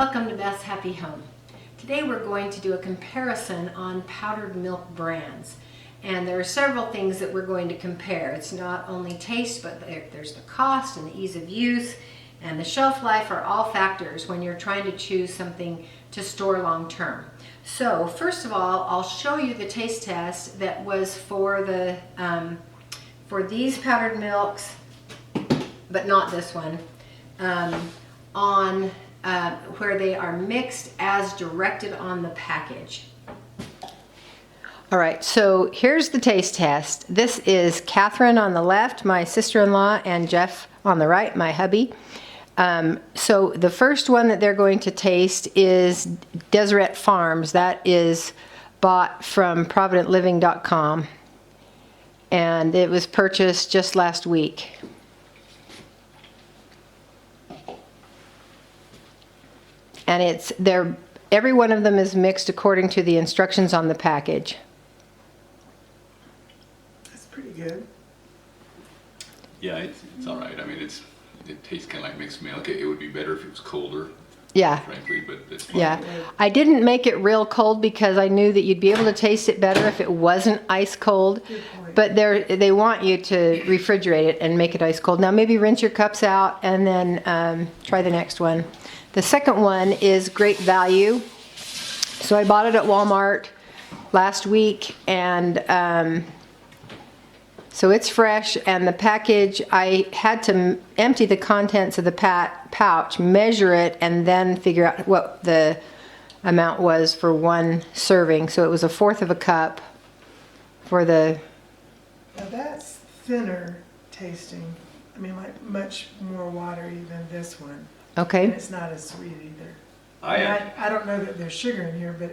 Welcome to Beth's Happy Home. Today we're going to do a comparison on powdered milk brands. And there are several things that we're going to compare. It's not only taste, but there's the cost and the ease of use and the shelf life are all factors when you're trying to choose something to store long term. So first of all, I'll show you the taste test that was for these powdered milks, but not this one, where they are mixed as directed on the package. All right, so here's the taste test. This is Catherine on the left, my sister-in-law, and Jeff on the right, my hubby. So the first one that they're going to taste is Deseret Farms. That is bought from providentliving.com, and it was purchased just last week. And every one of them is mixed according to the instructions on the package. That's pretty good. Yeah, it's all right. I mean, it tastes kind of like mixed milk. It would be better if it was colder. Yeah. Frankly, but it's fine. Yeah. I didn't make it real cold because I knew that you'd be able to taste it better if it wasn't ice cold. But they want you to refrigerate it and make it ice cold. Now maybe rinse your cups out and then try the next one. The second one is Great Value. So I bought it at Walmart last week, and so it's fresh, and the package, I had to empty the contents of the pouch, measure it, and then figure out what the amount was for one serving. So it was 1/4 of a cup for the... Now that's thinner tasting. I mean, like much more watery than this one. Okay. And it's not as sweet either. I don't know that there's sugar in here, but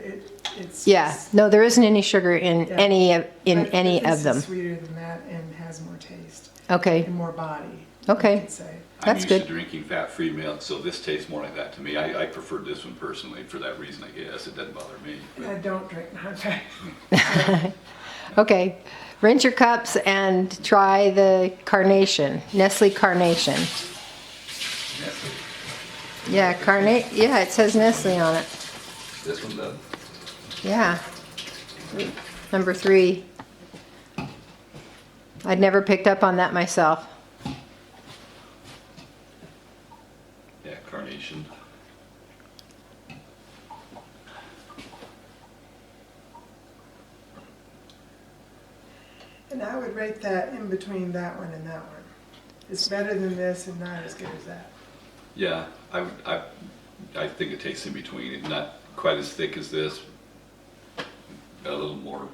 it's... Yeah, no, there isn't any sugar in any of This them. is sweeter than that and has more taste. Okay. And more body. Okay. I could say. That's I'm good. used to drinking fat-free milk, so this tastes more like that to me. I preferred this one personally for that reason, I guess. It doesn't bother me. I don't drink non-fat. Okay, rinse your cups and try the Carnation, Nestle Carnation. Nestle. Yeah, yeah, it says Nestle on it. This one does. Yeah. Number 3. I'd never picked up on that myself. Yeah, Carnation. And I would rate that in between that one and that one. It's better than this and not as good as that. Yeah, I think it tastes in between. It's not quite as thick as this. A little more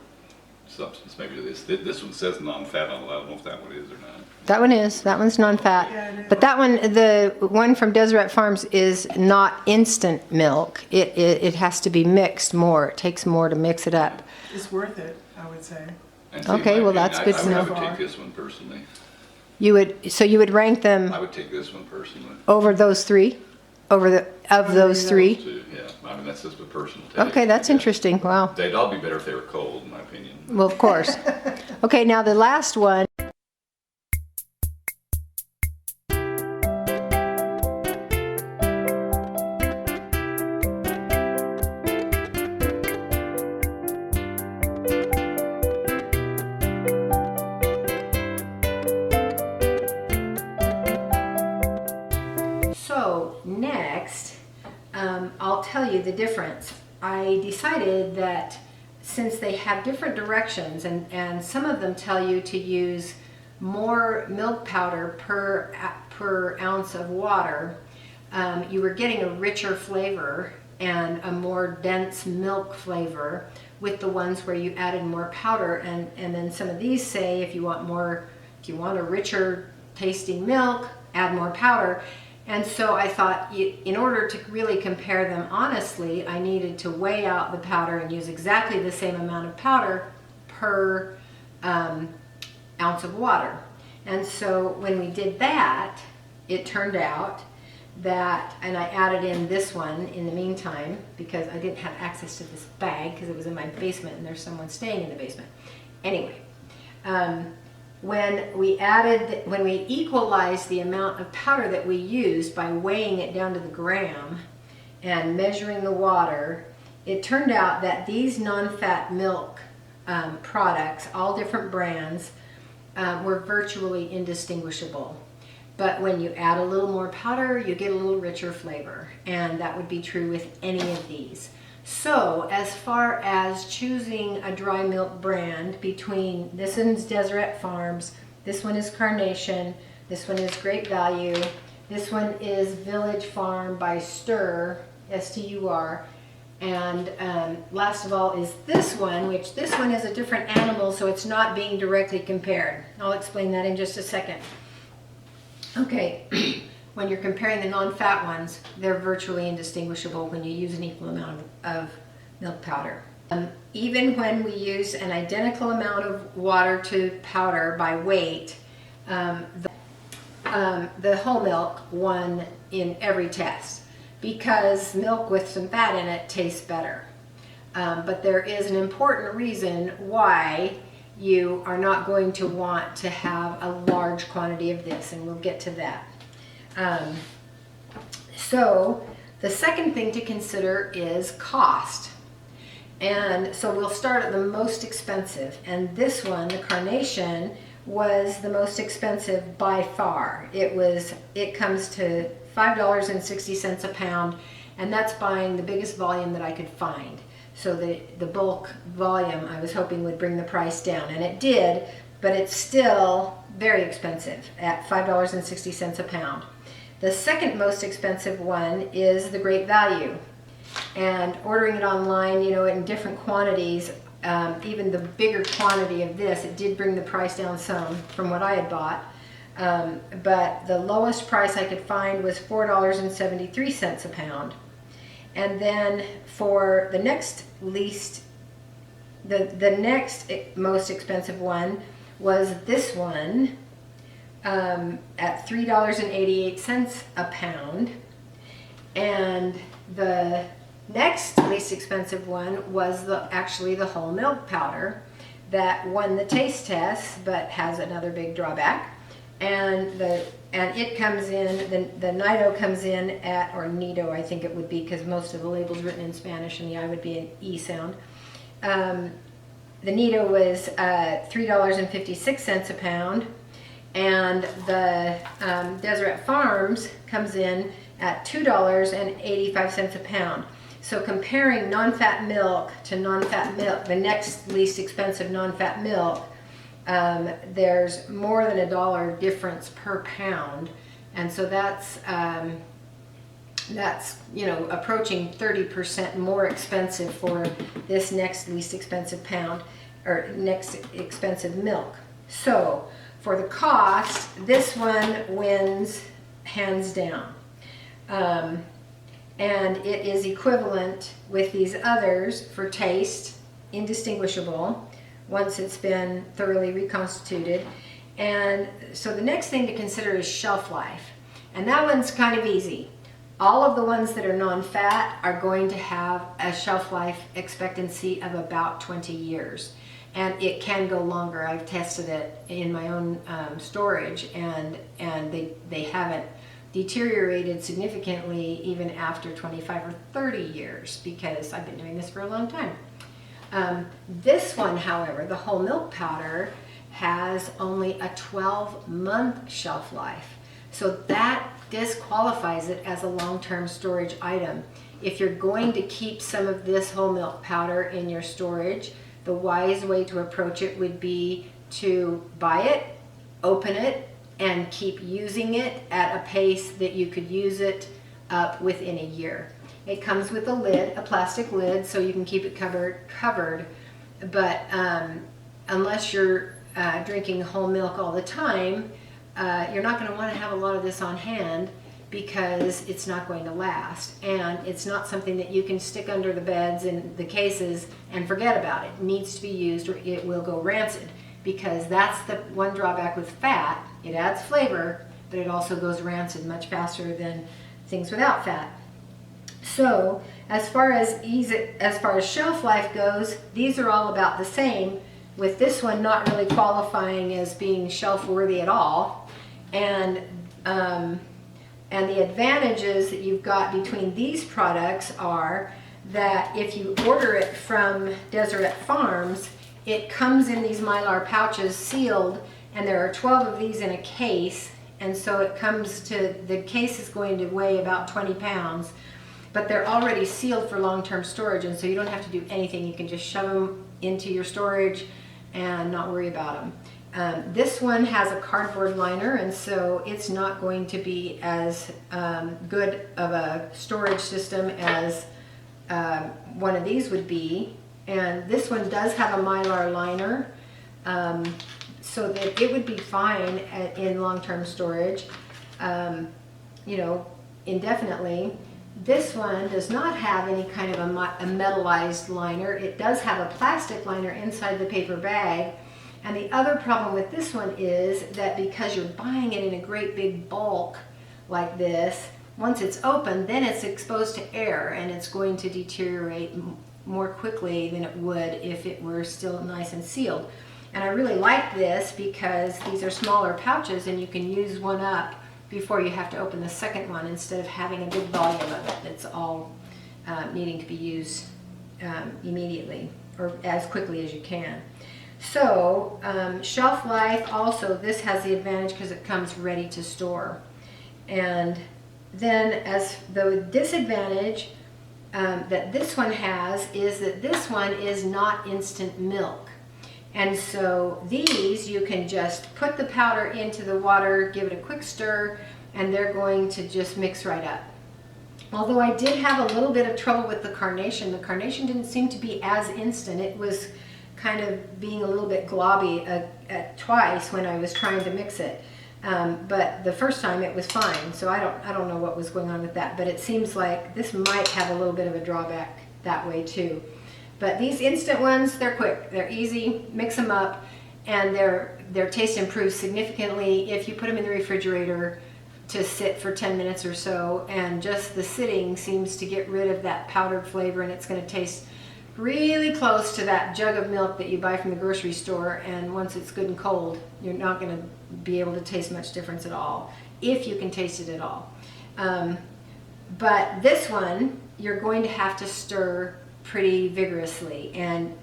substance maybe to this. This one says non-fat on it. I don't know if that one is or not. That one is. That one's non-fat. Yeah, it is. But that one, the one from Deseret Farms, is not instant milk. It has to be mixed more. It takes more to mix it up. It's worth it, I would say. And see, Okay, in my well, that's opinion, good to know. I would take this one personally. So you would rank them I would take this one personally. over those 3? Of those 3? Too, yeah, I mean, that's just a personal take. Okay, that's interesting. Wow. They'd all be better if they were cold, in my opinion. Well, of course. Okay, now the last one. So next, I'll tell you the difference. I decided that since they have different directions and some of them tell you to use more milk powder per ounce of water, you were getting a richer flavor and a more dense milk flavor with the ones where you added more powder. And then some of these say if you want a richer tasting milk, add more powder. And so I thought, in order to really compare them honestly, I needed to weigh out the powder and use exactly the same amount of powder per ounce of water. And so when we did that, it turned out that, and I added in this one in the meantime because I didn't have access to this bag because it was in my basement and there's someone staying in the basement. Anyway, when we equalized the amount of powder that we used by weighing it down to the gram and measuring the water, it turned out that these non-fat milk products, all different brands, were virtually indistinguishable. But when you add a little more powder, you get a little richer flavor, and that would be true with any of these. So as far as choosing a dry milk brand between, this one's Deseret Farms, this one is Carnation, this one is Great Value, this one is Village Farm by Stur, S-T-U-R, and last of all is this one, which this one is a different animal, so it's not being directly compared. I'll explain that in just a second. Okay, when you're comparing the non-fat ones, they're virtually indistinguishable when you use an equal amount of milk powder. Even when we use an identical amount of water to powder by weight, the whole milk won in every test because milk with some fat in it tastes better. But there is an important reason why you are not going to want to have a large quantity of this, and we'll get to that. So the second thing to consider is cost. And so we'll start at the most expensive, and this one, the Carnation, was the most expensive by far. It comes to $5.60 a pound, and that's buying the biggest volume that I could find. So the bulk volume I was hoping would bring the price down, and it did, but it's still very expensive at $5.60 a pound. The second most expensive one is the Great Value, and ordering it online, in different quantities, even the bigger quantity of this, it did bring the price down some from what I had bought, but the lowest price I could find was $4.73 a pound. And then for the next next most expensive one was this one at $3.88 a pound. And the next least expensive one was actually the whole milk powder that won the taste test, but has another big drawback. And it comes in, the Nido comes in at, or Nido I think it would be, because most of the label's written in Spanish and the I would be an E sound. The Nido was $3.56 a pound, and the Deseret Farms comes in at $2.85 a pound. So comparing non-fat milk to non-fat milk, the next least expensive non-fat milk, there's more than $1 difference per pound, and so that's approaching 30% more expensive for this next least expensive pound, or next expensive milk. So for the cost, this one wins hands down, and it is equivalent with these others for taste, indistinguishable once it's been thoroughly reconstituted. And so the next thing to consider is shelf life, and that one's kind of easy. All of the ones that are non-fat are going to have a shelf life expectancy of about 20 years, and it can go longer. I've tested it in my own storage, and they haven't deteriorated significantly even after 25 or 30 years, because I've been doing this for a long time. This one, however, the whole milk powder, has only a 12-month shelf life. So that disqualifies it as a long-term storage item. If you're going to keep some of this whole milk powder in your storage, the wise way to approach it would be to buy it, open it, and keep using it at a pace that you could use it up within a year. It comes with a lid, a plastic lid, so you can keep it covered. But unless you're drinking whole milk all the time, you're not going to want to have a lot of this on hand, because it's not going to last. And it's not something that you can stick under the beds and the cases and forget about it. It needs to be used or it will go rancid, because that's the one drawback with fat. It adds flavor, but it also goes rancid much faster than things without fat. So as far as shelf life goes, these are all about the same, with this one not really qualifying as being shelf worthy at all. And And the advantages that you've got between these products are that if you order it from Deseret Farms, it comes in these Mylar pouches sealed, and there are 12 of these in a case, and so it comes to, the case is going to weigh about 20 pounds, but they're already sealed for long-term storage, and so you don't have to do anything. You can just shove them into your storage and not worry about them. This one has a cardboard liner, and so it's not going to be as good of a storage system as one of these would be. And this one does have a Mylar liner, so that it would be fine in long-term storage, you know, indefinitely. This one does not have any kind of a metallized liner. It does have a plastic liner inside the paper bag. And the other problem with this one is that because you're buying it in a great big bulk like this, once it's open, then it's exposed to air, and it's going to deteriorate more quickly than it would if it were still nice and sealed. And I really like this because these are smaller pouches, and you can use one up before you have to open the second one, instead of having a big volume of it that's all needing to be used immediately or as quickly as you can. So shelf life also, this has the advantage because it comes ready to store. And then as the disadvantage that this one has is that this one is not instant milk. And so these, you can just put the powder into the water, give it a quick stir, and they're going to just mix right up. Although I did have a little bit of trouble with the carnation. The carnation didn't seem to be as instant. It was kind of being a little bit globby twice when I was trying to mix it. But the first time it was fine. So I don't know what was going on with that. But it seems like this might have a little bit of a drawback that way too. But these instant ones, they're quick, they're easy, mix them up, and their taste improves significantly if you put them in the refrigerator to sit for 10 minutes or so, and just the sitting seems to get rid of that powdered flavor, and it's going to taste really close to that jug of milk that you buy from the grocery store. And once it's good and cold, you're not going to be able to taste much difference at all, if you can taste it at all. But this one, you're going to have to stir pretty vigorously, and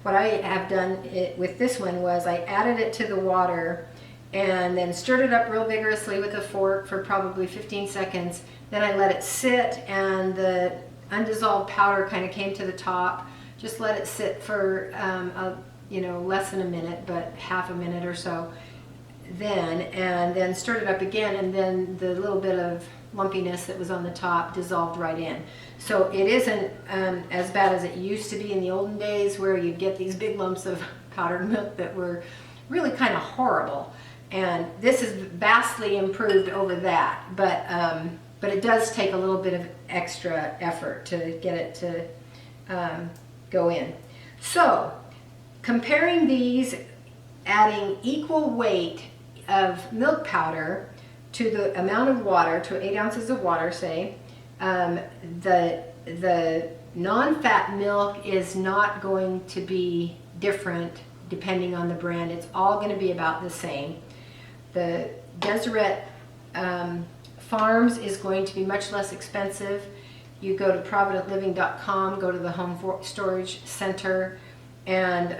what I have done with this one was I added it to the water and then stirred it up real vigorously with a fork for probably 15 seconds. Then I let it sit, and the undissolved powder kind of came to the top. Just let it sit for less than a minute, but half a minute or so. And then stirred it up again, and then the little bit of lumpiness that was on the top dissolved right in. So it isn't as bad as it used to be in the olden days, where you'd get these big lumps of powdered milk that were really kind of horrible. And this is vastly improved over that, but it does take a little bit of extra effort to get it to go in. So comparing these, adding equal weight of milk powder to the amount of water, to 8 ounces of water, say, the non-fat milk is not going to be different depending on the brand. It's all going to be about the same. The Deseret Farms is going to be much less expensive. You go to providentliving.com, go to the Home Storage Center, and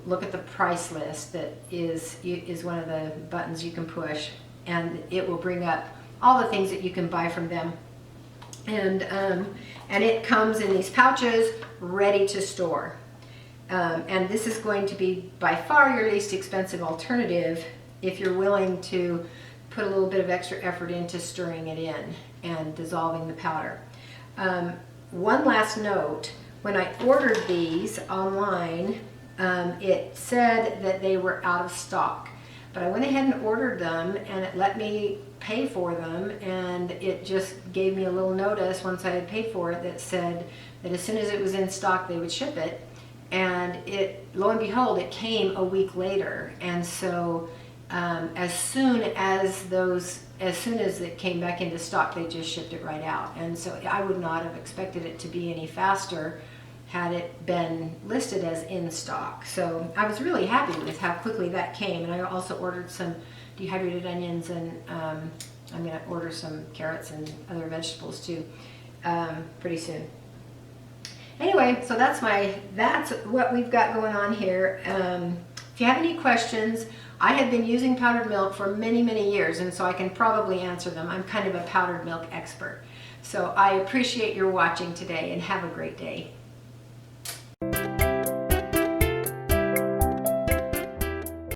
look at the price list. That is one of the buttons you can push, and it will bring up all the things that you can buy from them. And it comes in these pouches ready to store. And this is going to be by far your least expensive alternative if you're willing to put a little bit of extra effort into stirring it in and dissolving the powder. One last note, when I ordered these online, it said that they were out of stock. But I went ahead and ordered them, and it let me pay for them, and it just gave me a little notice once I had paid for it that said that as soon as it was in stock they would ship it. And lo and behold, it came a week later. And so as soon as it came back into stock, they just shipped it right out. And so I would not have expected it to be any faster had it been listed as in stock. So I was really happy with how quickly that came. And I also ordered some dehydrated onions and I'm going to order some carrots and other vegetables too pretty soon. Anyway, so that's what we've got going on here. If you have any questions, I have been using powdered milk for many, many years, and so I can probably answer them. I'm kind of a powdered milk expert. So I appreciate your watching today, and have a great day.